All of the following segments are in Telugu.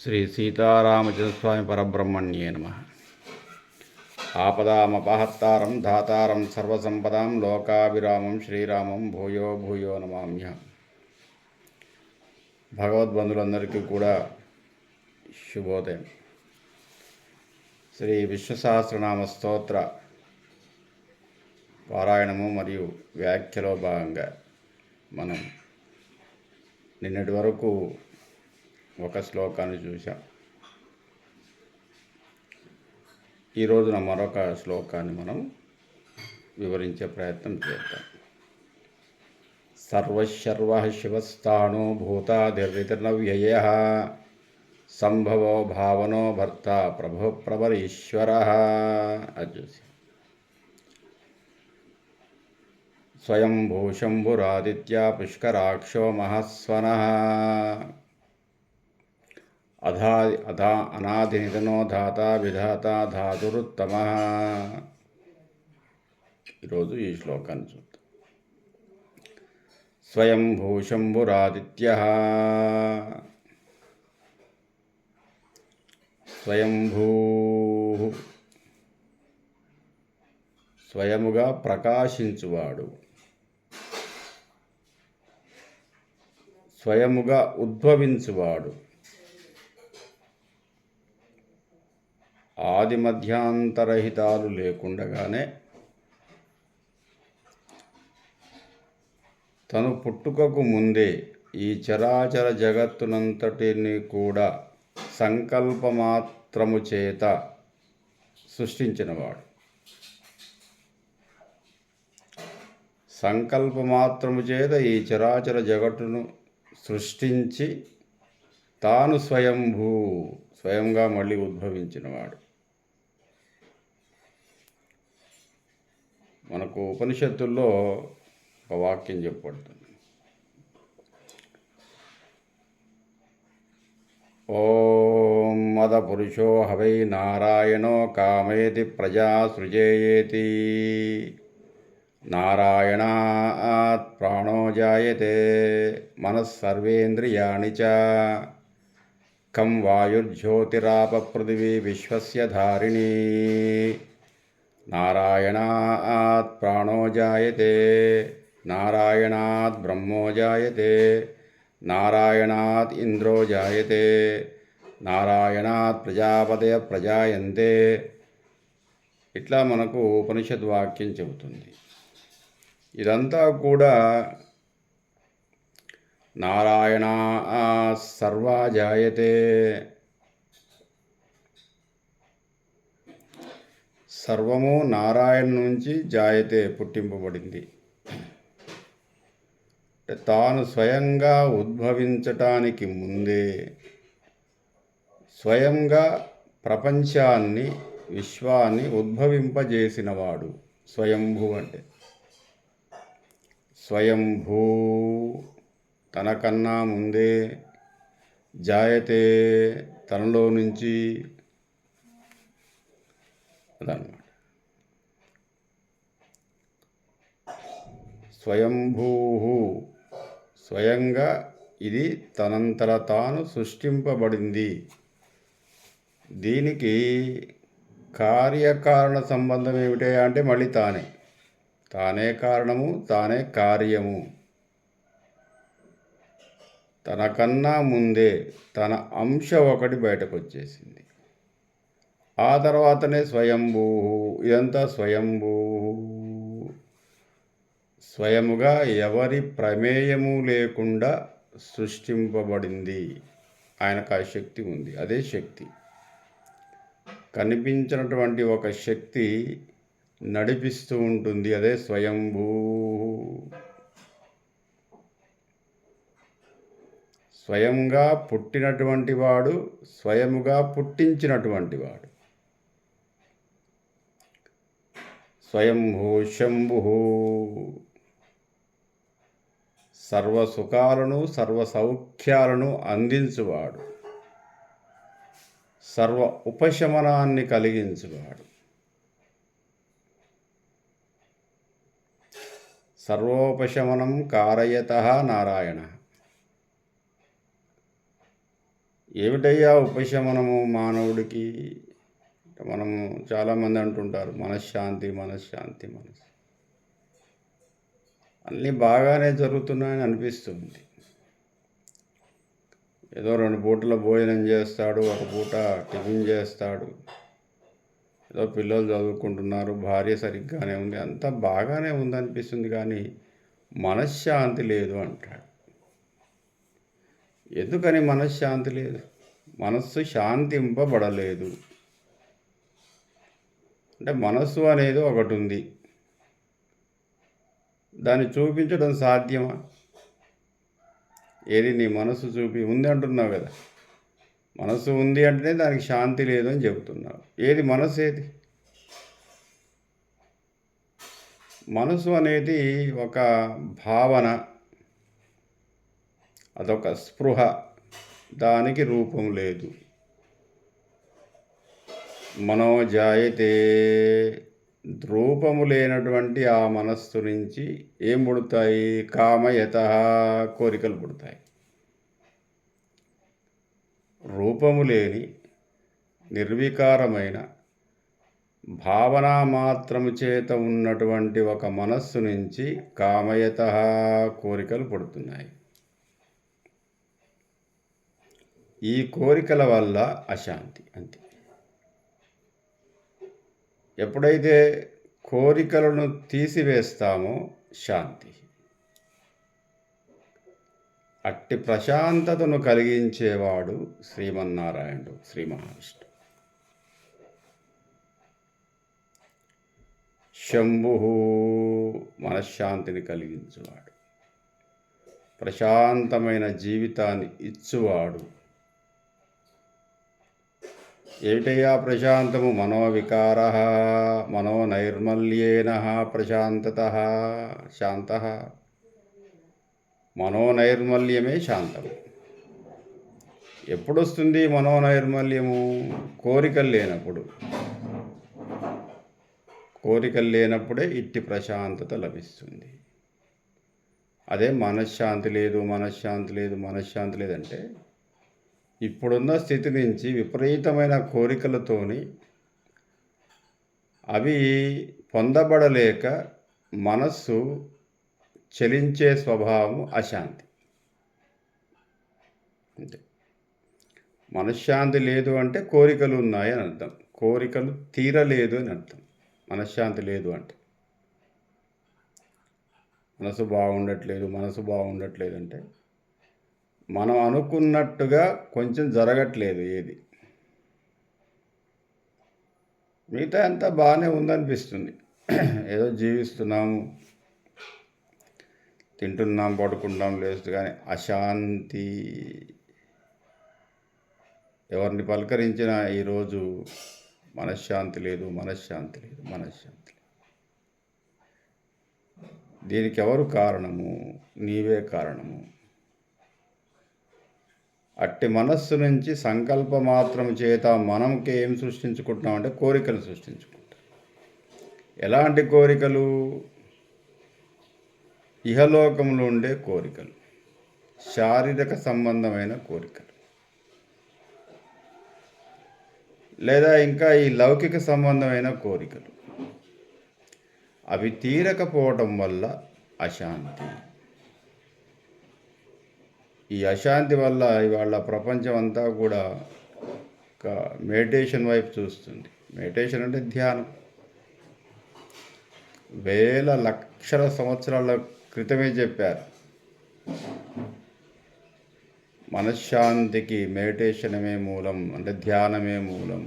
శ్రీ సీతారామచంద్రస్వామి పరబ్రహ్మణ్యే నమ. ఆపదామపహత్తారం ధాతారం సర్వసంపదాం లోకాభిరామం శ్రీరామం భూయో భూయో నమామ్య. భగవద్బంధులందరికీ కూడా శుభోదయం. శ్రీ విశ్వసహస్రనామ స్తోత్ర పారాయణము మరియు వ్యాఖ్యలో భాగంగా మనం నిన్నటి వరకు ఒక శ్లోకాన్ని చూసాం. ఈ రోజున మరొక శ్లోకాన్ని మనం వివరించే ప్రయత్నం చేద్దాం. సర్వశర్వ శివస్థానో భూతాదిర్వితిర్నవ్యయ సంభవో భావనో భర్త ప్రభు ప్రవరీశ్వర. అది చూసి స్వయంభూ శంభురాదిత్య పుష్కరాక్షో మహస్వనః అనాదినిధనో ధాత విధాత ధాతురుత్తమః. ఈరోజు ఈ శ్లోకాన్ని చూద్దాం. స్వయంభూ శంభురాదిత్యః. స్వయంభూ స్వయముగా ప్రకాశించువాడు, స్వయముగా ఉద్భవించువాడు, ఆది మధ్యాంతరహితాలు లేకుండగానే తను పుట్టుకకు ముందే ఈ చరాచర జగత్తునంతటిని కూడా సంకల్పమాత్రము చేత సృష్టించినవాడు. సంకల్పమాత్రము చేత ఈ చరాచర జగత్తును సృష్టించి తాను స్వయంగా మళ్ళీ ఉద్భవించినవాడు. మనకు ఉపనిషత్తుల్లో ఒక వాక్యం చెప్పబడుతుంది. ఓం మద పురుషో హవై నారాయణో కామేతి ప్రజా సృజేయేతి. నారాయణాత్ ప్రాణో జాయతే మనస్సర్వేంద్రియాణి చ. కం వాయుర్జ్యోతిరాప పృథివీ విశ్వస్య ధారిణీ. నారాయణాత్ ప్రాణో జాయతే, నారాయణాత్ బ్రహ్మో జాయతే, నారాయణాత్ ఇంద్రో జాయతే, నారాయణాత్ ప్రజాపతయ ప్రజాయంతే. ఇట్లా మనకు ఉపనిషద్ వాక్యం చెబుతుంది. ఇదంతా కూడా నారాయణ సర్వా జాయతే, సర్వము నారాయణ నుంచి జాయతే పుట్టింపబడింది. తాను స్వయంగా ఉద్భవించటానికి ముందే స్వయంగా ప్రపంచాన్ని విశ్వాన్ని ఉద్భవింపజేసినవాడు స్వయంభూ. అంటే స్వయంభూ తనకన్నా ముందే, జాయతే తనలో నుంచి, అదన్నమాట. స్వయంభూ స్వయంగా ఇది తనంతట తాను సృష్టింపబడింది. దీనికి కార్యకారణ సంబంధం ఏమిటి అంటే మళ్ళీ తానే కారణము, తానే కార్యము. తనకన్నా ముందే తన అంశ ఒకటి బయటకు వచ్చేసింది. ఆ తర్వాతనే స్వయంభూ. ఇదంతా స్వయంభూ, స్వయముగా ఎవరి ప్రమేయము లేకుండా సృష్టింపబడింది. ఆయనకు ఆ శక్తి ఉంది. అదే శక్తి, కనిపించినటువంటి ఒక శక్తి నడిపిస్తూ ఉంటుంది. అదే స్వయంభూ. స్వయంగా పుట్టినటువంటి వాడు, స్వయముగా పుట్టించినటువంటి వాడు. స్వయంభూ శంభు సర్వసుఖాలను సర్వ సౌఖ్యాలను అందించువాడు, సర్వ ఉపశమనాన్ని కలిగించువాడు. సర్వోపశమనం కారయతః నారాయణ. ఏమిటయ్యా ఉపశమనము మానవుడికి? మనము చాలామంది అంటుంటారు మనశ్శాంతి మనశ్శాంతి అన్నీ బాగానే జరుగుతున్నాయని అనిపిస్తుంది. ఏదో 2 పూటల భోజనం చేస్తాడు, ఒక పూట టిఫిన్ చేస్తాడు, ఏదో పిల్లలు చదువుకుంటున్నారు, భార్య సరిగ్గానే ఉంది, అంతా బాగానే ఉందనిపిస్తుంది. కానీ మనశ్శాంతి లేదు అంటాడు. ఎందుకని మనశ్శాంతి లేదు? మనస్సు శాంతింపబడలేదు. అంటే మనస్సు అనేది ఒకటి ఉంది, దాన్ని చూపించడం సాధ్యమా? ఏది నీ మనసు చూపి ఉంది అంటున్నావు కదా, మనసు ఉంది అంటేనే దానికి శాంతి లేదు అని చెబుతున్నావు. ఏది మనసు? ఏది మనసు? అనేది ఒక భావన, అదొక స్పృహ, దానికి రూపం లేదు. మనోజాయతే, రూపము లేనటువంటి ఆ మనస్సు నుంచి ఏం పుడతాయి? కామయత, కోరికలు పుడతాయి. రూపము లేని నిర్వికారమైన భావన మాత్రము చేత ఉన్నటువంటి ఒక మనస్సు నుంచి కామయత, కోరికలు పుడుతున్నాయి. ఈ కోరికల వల్ల అశాంతి. అంతే. ఎప్పుడైతే కోరికలను తీసివేస్తామో శాంతి. అట్టి ప్రశాంతతను కలిగించేవాడు శ్రీమన్నారాయణుడు, శ్రీ మహావిష్ణువు. శంభు, మనశ్శాంతిని కలిగించువాడు, ప్రశాంతమైన జీవితాన్ని ఇచ్చువాడు. ఏమిటయ్యా ప్రశాంతము? మనోవికార, మనోనైర్మల్యేన ప్రశాంతత, శాంత. మనోనైర్మల్యమే శాంతము. ఎప్పుడొస్తుంది మనోనైర్మల్యము? కోరికలు లేనప్పుడు. కోరికలు లేనప్పుడే ఇట్టి ప్రశాంతత లభిస్తుంది. అదే మనశ్శాంతి లేదు, మనశ్శాంతి లేదు, మనశ్శాంతి లేదంటే ఇప్పుడున్న స్థితి నుంచి విపరీతమైన కోరికలతోని అవి పొందబడలేక మనస్సు చలించే స్వభావం అశాంతి. అంతే. మనశ్శాంతి లేదు అంటే కోరికలు ఉన్నాయి అని అర్థం, కోరికలు తీరలేదు అని అర్థం. మనశ్శాంతి లేదు అంటే మనసు బాగుండట్లేదు అంటే మనం అనుకున్నట్టుగా కొంచెం జరగట్లేదు ఏది. మిగతా అంతా బాగానే ఉందనిపిస్తుంది, ఏదో జీవిస్తున్నాము, తింటున్నాం, పడుకుంటాం, లేస్తుంది, కానీ అశాంతి. ఎవరిని పలకరించినా ఈరోజు మనశ్శాంతి లేదు, మనశ్శాంతి లేదు, మనశ్శాంతి లేదు. దీనికి ఎవరు కారణము? నీవే కారణము. అట్టి మనస్సు నుంచి సంకల్ప మాత్రం చేత మనకి ఏం సృష్టించుకుంటున్నాం అంటే కోరికలు సృష్టించుకుంటాం. ఎలాంటి కోరికలు? ఇహలోకంలో ఉండే కోరికలు, శారీరక సంబంధమైన కోరికలు, లేదా ఇంకా ఈ లౌకిక సంబంధమైన కోరికలు. అవి తీరకపోవటం వల్ల అశాంతి. ఈ అశాంతి వల్ల ఇవాళ ప్రపంచం అంతా కూడా ఒక మెడిటేషన్ వైపు చూస్తుంది. మెడిటేషన్ అంటే ధ్యానం. వేల లక్షల సంవత్సరాల క్రితమే చెప్పారు, మనశ్శాంతికి మెడిటేషనమే మూలం, అంటే ధ్యానమే మూలం.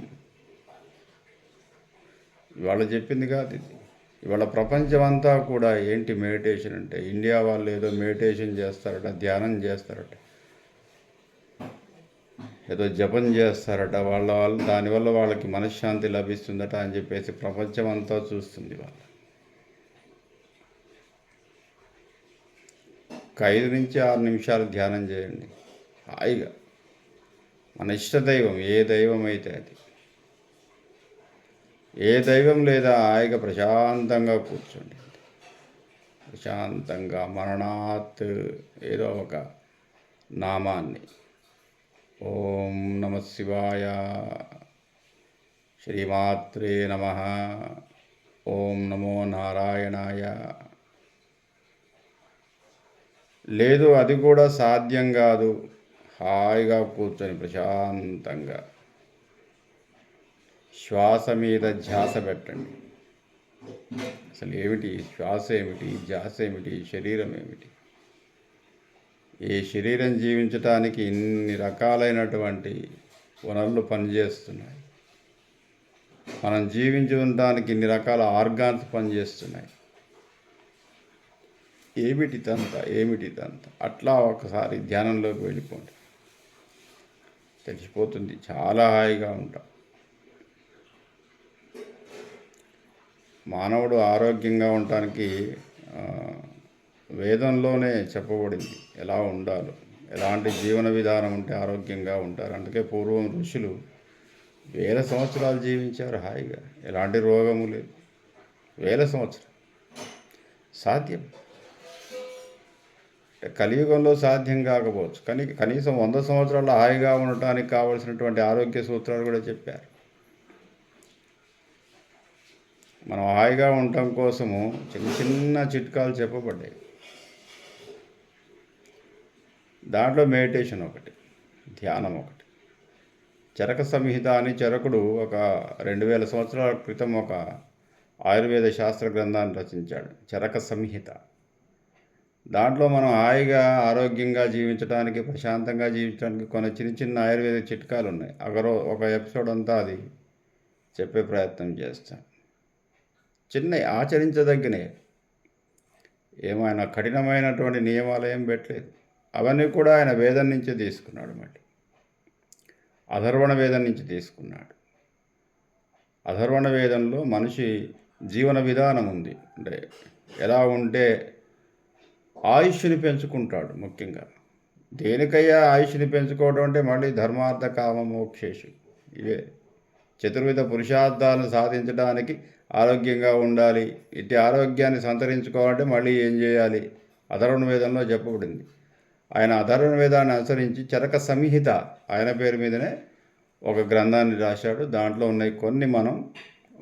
ఇవాళ చెప్పింది కాదు ఇది. ఇవాళ ప్రపంచం అంతా కూడా ఏంటి మెడిటేషన్ అంటే, ఇండియా వాళ్ళు ఏదో మెడిటేషన్ చేస్తారట, ధ్యానం చేస్తారట, ఏదో జపం చేస్తారట, వాళ్ళు దానివల్ల వాళ్ళకి మనశ్శాంతి లభిస్తుందట అని చెప్పేసి ప్రపంచం అంతా చూస్తుంది. వాళ్ళు 5 నుంచి 6 నిమిషాలు ధ్యానం చేయండి హాయిగా. మన ఇష్టదైవం ఏ దైవం అయితే అది, ఏ దైవం లేదా హాయిగా ప్రశాంతంగా కూర్చోండి. ప్రశాంతంగా మరణాత్ ఏదో ఒక నామాన్ని ఓం నమ శివాయ. శ్రీమాత్రే నమ. ఓం నమో నారాయణాయ. లేదు, అది కూడా సాధ్యం కాదు. హాయిగా కూర్చొని ప్రశాంతంగా శ్వాస మీద ధ్యాస పెట్టండి. అసలు ఏమిటి శ్వాస, ఏమిటి ధ్యాస, ఏమిటి శరీరం ఏమిటి? ఈ శరీరం జీవించటానికి ఇన్ని రకాలైనటువంటి వనరులు పనిచేస్తున్నాయి. మనం జీవించి ఉండటానికి ఇన్ని రకాల ఆర్గాన్స్ పనిచేస్తున్నాయి. ఏమిటిదంతా అట్లా ఒకసారి ధ్యానంలోకి వెళ్ళిపోండి, తెలిసిపోతుంది. చాలా హాయిగా ఉంటాం. మానవుడు ఆరోగ్యంగా ఉండటానికి వేదంలోనే చెప్పబడింది ఎలా ఉండాలో, ఎలాంటి జీవన విధానం ఉంటే ఆరోగ్యంగా ఉంటారు. అందుకే పూర్వం ఋషులు వేల సంవత్సరాలు జీవించారు హాయిగా, ఎలాంటి రోగము లేదు. వేల సంవత్సరాలు సాధ్యం. కలియుగంలో సాధ్యం కాకపోవచ్చు, కానీ కనీసం 100 సంవత్సరాలు హాయిగా ఉండటానికి కావలసినటువంటి ఆరోగ్య సూత్రాలు కూడా చెప్పారు. మనం హాయిగా ఉండటం కోసము చిన్న చిన్న చిట్కాలు చెప్పబడ్డాయి. దాంట్లో మెడిటేషన్ ఒకటి, ధ్యానం ఒకటి. చరక సంహిత అని చరకుడు ఒక 2000 సంవత్సరాల క్రితం ఒక ఆయుర్వేద శాస్త్ర గ్రంథాన్ని రచించాడు, చరక సంహిత. దాంట్లో మనం హాయిగా ఆరోగ్యంగా జీవించడానికి, ప్రశాంతంగా జీవించడానికి కొన్ని చిన్న చిన్న ఆయుర్వేద చిట్కాలు ఉన్నాయి. ఒక ఎపిసోడ్ అంతా అది చెప్పే ప్రయత్నం చేస్తాను. చిన్నవి, ఆచరించదగినవి. ఏమైనా కఠినమైనటువంటి నియమాలు ఏం పెట్టలేదు. అవన్నీ కూడా ఆయన వేదం నుంచే తీసుకున్నాడు. మళ్ళీ అథర్వణ వేదం నుంచి తీసుకున్నాడు. అథర్వణ వేదంలో మనిషి జీవన విధానం ఉంది. అంటే ఎలా ఉంటే ఆయుష్ని పెంచుకుంటాడు. ముఖ్యంగా దేనికయ్యా ఆయుష్ని పెంచుకోవడం అంటే మళ్ళీ ధర్మార్థ కామ మోక్షేషు, ఇవే చతుర్విధ పురుషార్థాలను సాధించడానికి ఆరోగ్యంగా ఉండాలి. ఇట్టి ఆరోగ్యాన్ని సంతరించుకోవాలంటే మళ్ళీ ఏం చేయాలి? అథర్వణ వేదంలో చెప్పబడింది. ఆయన అథర్వణ వేదాన్ని అనుసరించి చరక సంహిత ఆయన పేరు మీదనే ఒక గ్రంథాన్ని రాశాడు. దాంట్లో ఉన్నాయి కొన్ని మనం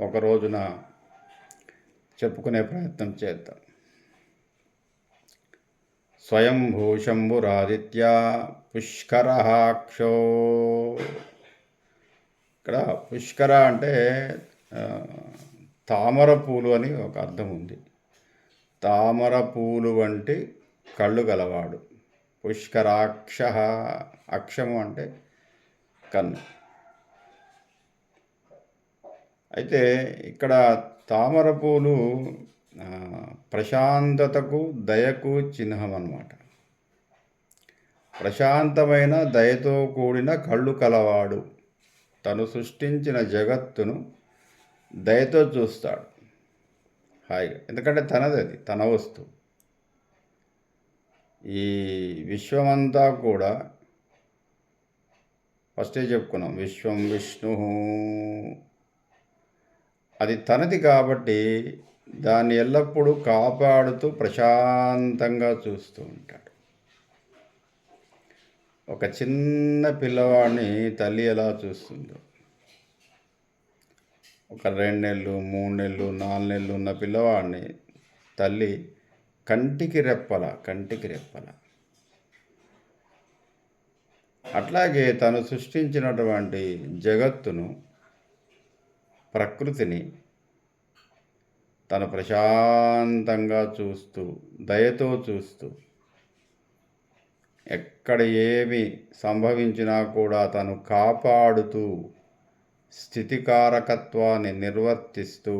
ఒక రోజున చెప్పుకునే ప్రయత్నం చేద్దాం. స్వయంభూ శంభురాదిత్య పుష్కరాక్షో. ఇక్కడ పుష్కర అంటే తామర పూలు అని ఒక అర్థం ఉంది. తామర పూలు వంటి కళ్ళు గలవాడు. పుష్కరాక్ష, అక్షము అంటే కన్ను. అయితే ఇక్కడ తామర పూలు ప్రశాంతతకు, దయకు చిహ్నం అన్నమాట. ప్రశాంతమైన దయతో కూడిన కళ్ళు కలవాడు. తను సృష్టించిన జగత్తును దయతో చూస్తాడు హాయిగా. ఎందుకంటే తనది, అది తన వస్తువు. ఈ విశ్వమంతా కూడా ఫస్టే చెప్పుకున్నాం, విశ్వం విష్ణు, అది తనది కాబట్టి దాన్ని ఎల్లప్పుడూ కాపాడుతూ ప్రశాంతంగా చూస్తూ ఉంటాడు. ఒక చిన్న పిల్లవాడిని తల్లి ఎలా చూస్తుందో, ఒక 2 నెలలు, 3 నెలలు, 4 నెలలు ఉన్న పిల్లవాడిని తల్లి కంటికి రెప్పల అట్లాగే తను సృష్టించినటువంటి జగత్తును, ప్రకృతిని తను ప్రశాంతంగా చూస్తూ, దయతో చూస్తూ, ఎక్కడ ఏమి సంభవించినా కూడా తను కాపాడుతూ, స్థితికారకత్వాన్ని నిర్వర్తిస్తూ,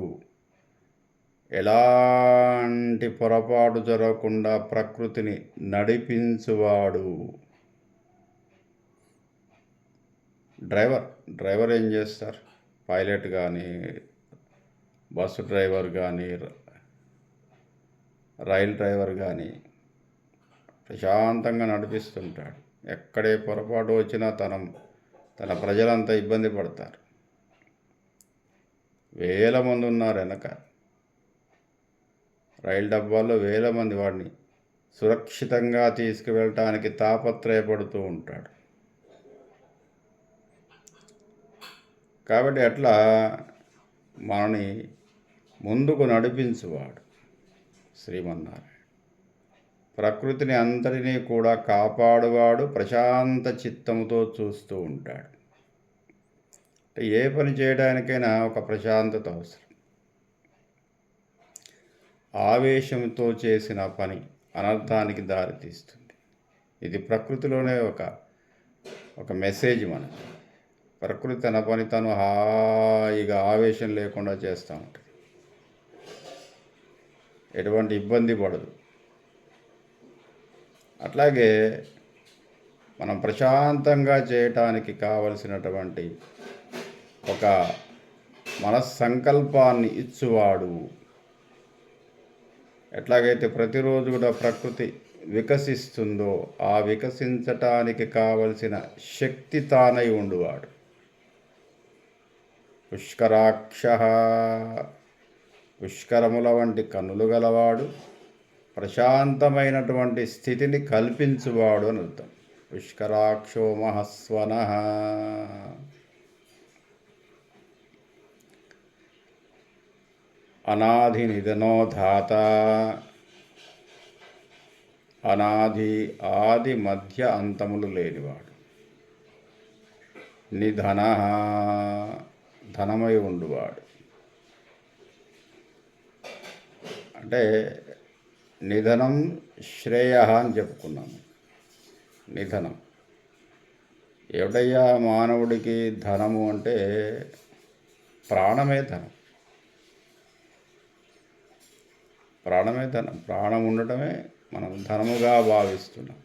ఎలాంటి పొరపాటు జరగకుండా ప్రకృతిని నడిపించువాడు. డ్రైవర్ ఏం చేస్తారు? పైలట్ కానీ, బస్సు డ్రైవర్ కానీ, రైలు డ్రైవర్ కానీ ప్రశాంతంగా నడిపిస్తుంటాడు. ఎక్కడే పొరపాటు వచ్చినా తన ప్రజలంతా ఇబ్బంది పడతారు. వేల మంది ఉన్నారు వెనక, రైలు డబ్బాల్లో వేల మంది వాడిని సురక్షితంగా తీసుకువెళ్ళటానికి తాపత్రయపడుతూ ఉంటాడు. కాబట్టి అట్లా మనని ముందుకు నడిపించువాడు శ్రీమన్నారాయణ. ప్రకృతిని అంతటినీ కూడా కాపాడువాడు, ప్రశాంత చిత్తంతో చూస్తూ ఉంటాడు. ఏ పని చేయడానికైనా ఒక ప్రశాంతత అవసరం. ఆవేశంతో చేసిన పని అనర్థానికి దారితీస్తుంది. ఇది ప్రకృతిలోనే ఒక మెసేజ్ మనకి. ప్రకృతి తన పని తను హాయిగా ఆవేశం లేకుండా చేస్తూ ఉంటుంది. ఎటువంటి ఇబ్బంది పడదు. అట్లాగే మనం ప్రశాంతంగా చేయటానికి కావలసినటువంటి ఒక మనస్సంకల్పాన్ని ఇచ్చువాడు. ఎట్లాగైతే ప్రతిరోజు కూడా ప్రకృతి వికసిస్తుందో ఆ వికసించటానికి కావలసిన శక్తి తానై ఉండువాడు. పుష్కరాక్ష, పుష్కరముల వంటి కన్నులు గలవాడు, ప్రశాంతమైనటువంటి స్థితిని కల్పించువాడు అని అర్థం. పుష్కరాక్షో మహస్వన. అనాది నిధనో ధాత, అనాది ఆది మధ్య అంతములు లేనివాడు. నిధన, ధనమై ఉండువాడు. అంటే నిధనం శ్రేయ అని చెప్పుకున్నాము. నిధనం ఏమిటయ్యా మానవుడికి ధనము అంటే ప్రాణమే ధనం. ప్రాణమే ధనం. ప్రాణం ఉండటమే మనం ధనముగా భావిస్తున్నాం.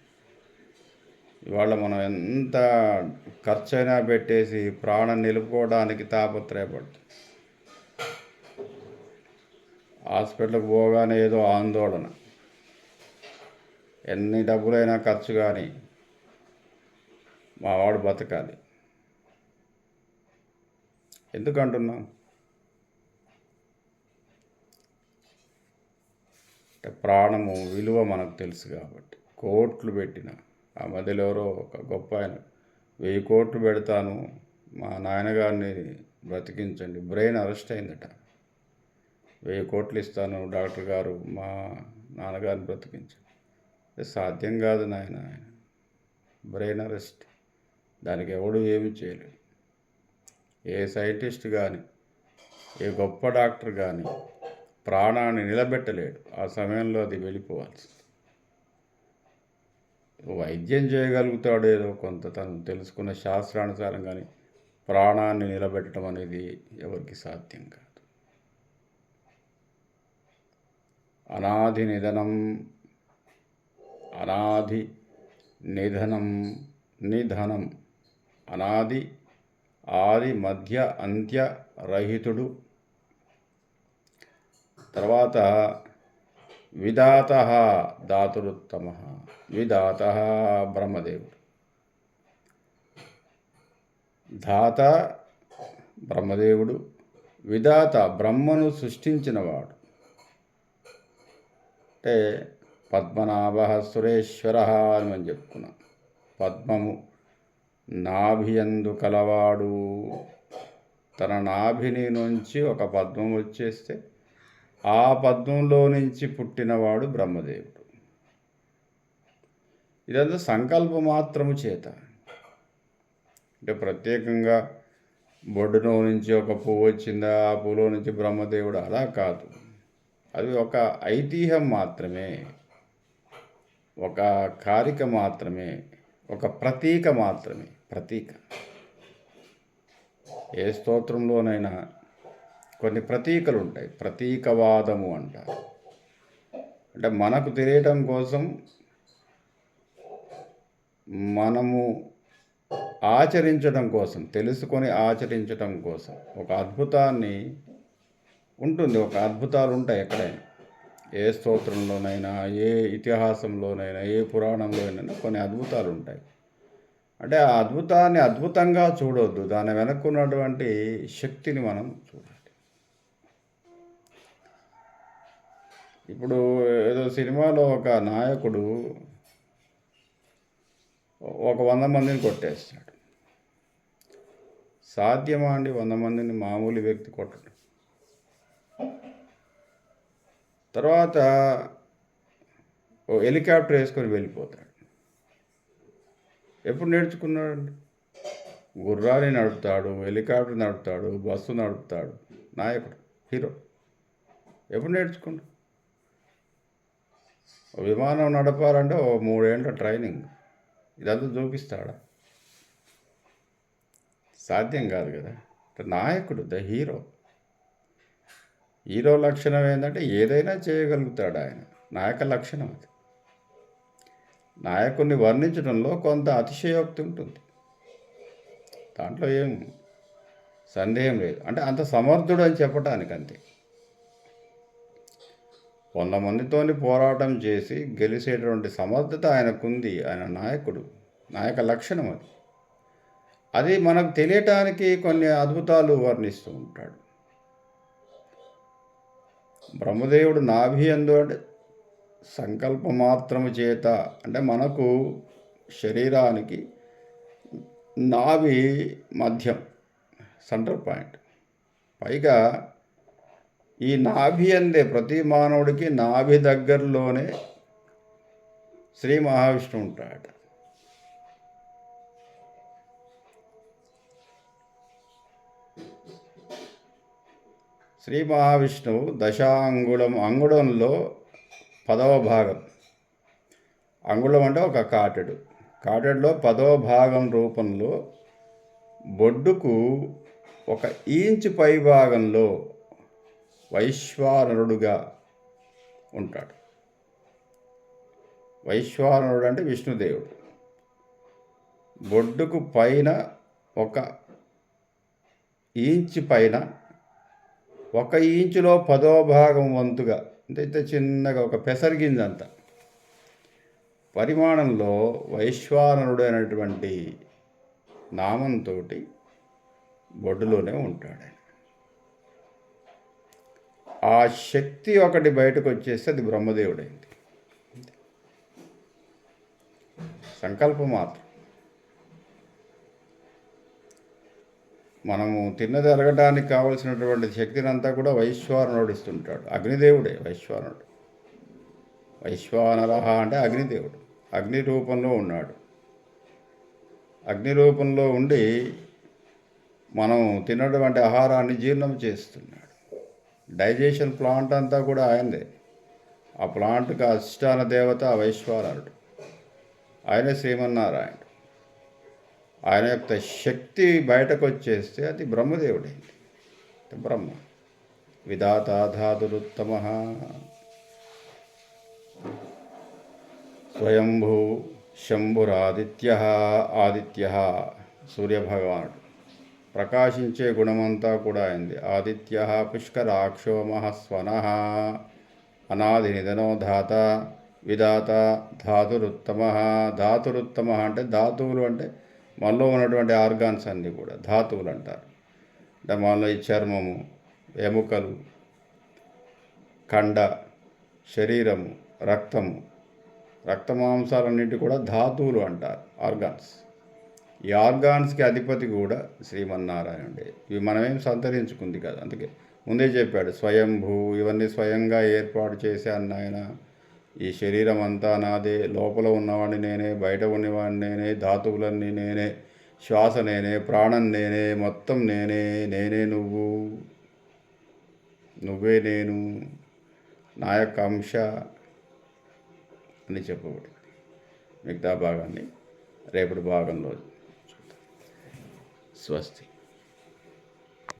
ఇవాళ మనం ఎంత ఖర్చైనా పెట్టేసి ప్రాణం నిలుపుకోవడానికి తాపత్రయపడుతుంది. హాస్పిటల్కి పోగానే ఏదో ఆందోళన, ఎన్ని డబ్బులైనా ఖర్చు కానీ మావాడు బతకాలి. ఎందుకంటున్నాం అంటే ప్రాణము విలువ మనకు తెలుసు కాబట్టి. కోట్లు పెట్టిన ఆ మధ్యలో ఎవరో ఒక గొప్ప ఆయన 1000 కోట్లు పెడతాను మా నాయనగారిని బ్రతికించండి, బ్రెయిన్ అరెస్ట్ అయిందట. 1000 కోట్లు ఇస్తాను డాక్టర్ గారు మా నాన్నగారిని బ్రతికించండి. సాధ్యం కాదు నాయన, బ్రెయిన్ అరెస్ట్. దానికి ఎవడు ఏమి చేయలేడు. ఏ సైంటిస్ట్ కానీ ఏ గొప్ప డాక్టర్ కానీ ప్రాణాన్ని నిలబెట్టలేడు. ఆ సమయంలో అది వెళ్ళిపోవాల్సింది. వైద్యం చేయగలుగుతాడు ఏదో కొంత, తను తెలుసుకున్న శాస్త్రానుసారం, కానీ ప్రాణాన్ని నిలబెట్టడం అనేది ఎవరికి సాధ్యం కాదు. అనాది నిధనం, అనాది నిధనం, నిధనం అనాది ఆది మధ్య అంత్య రహితుడు. తర్వాత విధాత దాతురుత్తమ. విధాత బ్రహ్మదేవుడు. ధాత బ్రహ్మదేవుడు, విధాత బ్రహ్మను సృష్టించినవాడు. అంటే పద్మనాభ సురేశ్వర అని మనం చెప్పుకున్నాం. పద్మము నాభియందు కలవాడు. తన నాభిని నుంచి ఒక పద్మం వచ్చేస్తే ఆ పద్మంలో నుంచి పుట్టినవాడు బ్రహ్మదేవుడు. ఇదంతా సంకల్ప మాత్రము చేత. అంటే ప్రత్యేకంగా బొడ్డులో నుంచి ఒక పువ్వు వచ్చిందా, ఆ పువ్వులో నుంచి బ్రహ్మదేవుడు, అలా కాదు. అది ఒక ఐతిహ్యం మాత్రమే, ఒక కారిక మాత్రమే, ఒక ప్రతీక మాత్రమే. ప్రతీక. ఏ స్తోత్రంలోనైనా కొన్ని ప్రతీకలు ఉంటాయి. ప్రతీకవాదము అంటారు. అంటే మనకు తెలియటం కోసం, మనము ఆచరించడం కోసం, తెలుసుకొని ఆచరించడం కోసం ఒక అద్భుతాన్ని ఉంటుంది. ఒక అద్భుతాలు ఉంటాయి ఎక్కడైనా. ఏ స్తోత్రంలోనైనా, ఏ ఇతిహాసంలోనైనా, ఏ పురాణంలోనైనా కొన్ని అద్భుతాలు ఉంటాయి. అంటే ఆ అద్భుతాన్ని అద్భుతంగా చూడొద్దు, దాని వెనక్కున్నటువంటి శక్తిని మనం చూడాలి. ఇప్పుడు ఏదో సినిమాలో ఒక నాయకుడు ఒక 100 మందిని కొట్టేస్తాడు. సాధ్యమా అండి 100 మందిని మామూలు వ్యక్తి కొట్టడం? తర్వాత ఓ హెలికాప్టర్ వేసుకొని వెళ్ళిపోతాడు. ఎప్పుడు నేర్చుకున్నాడండి? గుర్రాన్ని నడుపుతాడు, హెలికాప్టర్ నడుపుతాడు, బస్సు నడుపుతాడు. నాయకుడు, హీరో. ఎప్పుడు నేర్చుకున్నాడు? విమానం నడపాలంటే ఓ 3 ఏళ్ళ ట్రైనింగ్. ఇదంతా చూపిస్తాడా? సాధ్యం కాదు కదా. నాయకుడు, ద హీరో. హీరో లక్షణం ఏంటంటే ఏదైనా చేయగలుగుతాడు ఆయన. నాయక లక్షణం అది. నాయకుడిని వర్ణించడంలో కొంత అతిశయోక్తి ఉంటుంది. దాంట్లో ఏం సందేహం లేదు. అంటే అంత సమర్థుడు అని చెప్పటానికి అంతే. 100 మందితోని పోరాటం చేసి గెలిచేటువంటి సమర్థత ఆయనకుంది. ఆయన నాయకుడు, నాయక లక్షణం అది. అది మనకు తెలియటానికి కొన్ని అద్భుతాలు వర్ణిస్తూ ఉంటాడు. బ్రహ్మదేవుడు నాభి అందు అంటే సంకల్ప మాత్రము చేత, అంటే మనకు శరీరానికి నాభి మధ్యం, సెంటర్ పాయింట్. పైగా ఈ నాభి అందే ప్రతి మానవుడికి నాభి దగ్గరలోనే శ్రీ మహావిష్ణువు ఉంటాడు. శ్రీ మహావిష్ణువు అంగుళంలో 10వ భాగం. అంగుళం అంటే ఒక కాటెడు. కాటెడులో 10వ భాగం రూపంలో బొడ్డుకు 1 ఇంచు పై భాగంలో వైశ్వానరుడుగా ఉంటాడు. వైశ్వానరుడు అంటే విష్ణుదేవుడు. బొడ్డుకు పైన 1 ఇంచు పైన 1 ఇంచులో 10వ భాగం వంతుగా, అంటే చిన్నగా ఒక పెసరిగింజంత పరిమాణంలో వైశ్వానరుడు అనేటువంటి నామంతో బొడ్డులోనే ఉంటాడు. ఆ శక్తి ఒకటి బయటకు వచ్చేస్తే అది బ్రహ్మదేవుడైంది. సంకల్పం మాత్రం. మనము తిన్నది అరగడానికి కావలసినటువంటి శక్తిని అంతా కూడా వైశ్వానరుడు ఇస్తుంటాడు. అగ్నిదేవుడే వైశ్వానరుడు. వైశ్వానరహ అంటే అగ్నిదేవుడు. అగ్ని రూపంలో ఉన్నాడు. అగ్ని రూపంలో ఉండి మనం తిన్నటువంటి ఆహారాన్ని జీర్ణం చేస్తున్నాడు. డైజెషన్ ప్లాంట్ అంతా కూడా ఆయనదే. ఆ ప్లాంట్కి అధిష్టాన దేవత వైశ్వానరుడు. ఆయనే శ్రీమన్నారాయణుడు. ఆయన యొక్క శక్తి బయటకు వచ్చేస్తే అది బ్రహ్మదేవుడైంది. బ్రహ్మ విధాత ధాతురుత్తమ స్వయంభూ శంభురాదిత్య. ఆదిత్య సూర్యభగవానుడు. ప్రకాశించే గుణమంతా కూడా అయింది. ఆదిత్య పుష్కరాక్షో మహస్వన అనాది నిధనో ధాత విధాత ధాతురుత్తమ. ధాతురుత్తమ అంటే ధాతువులు అంటే మనలో ఉన్నటువంటి ఆర్గాన్స్ అన్నీ కూడా ధాతువులు అంటారు. అంటే మనలో ఈ చర్మము, ఎముకలు, కండ, శరీరము, రక్తము, రక్తమాంసాలన్నింటి కూడా ధాతువులు అంటారు, ఆర్గాన్స్. ఈ ఆర్గాన్స్కి అధిపతి కూడా శ్రీమన్నారాయణుడే. ఇవి మనమేం సంతరించుకుంది కదా. అందుకే ముందే చెప్పాడు స్వయంభూ, ఇవన్నీ స్వయంగా ఏర్పాటు చేశాను నాయన. ఈ శరీరం అంతా నాదే, లోపల ఉన్నవాడిని నేనే, బయట ఉన్నవాడిని నేనే, ధాతువులన్నీ నేనే, శ్వాస నేనే, ప్రాణం నేనే, మొత్తం నేనే, నేనే నువ్వు, నువ్వే నేను, నా యొక్క అంశ అని చెప్పబడింది. మిగతా భాగాన్ని రేపటి భాగంలో చూద్దాం. స్వస్తి.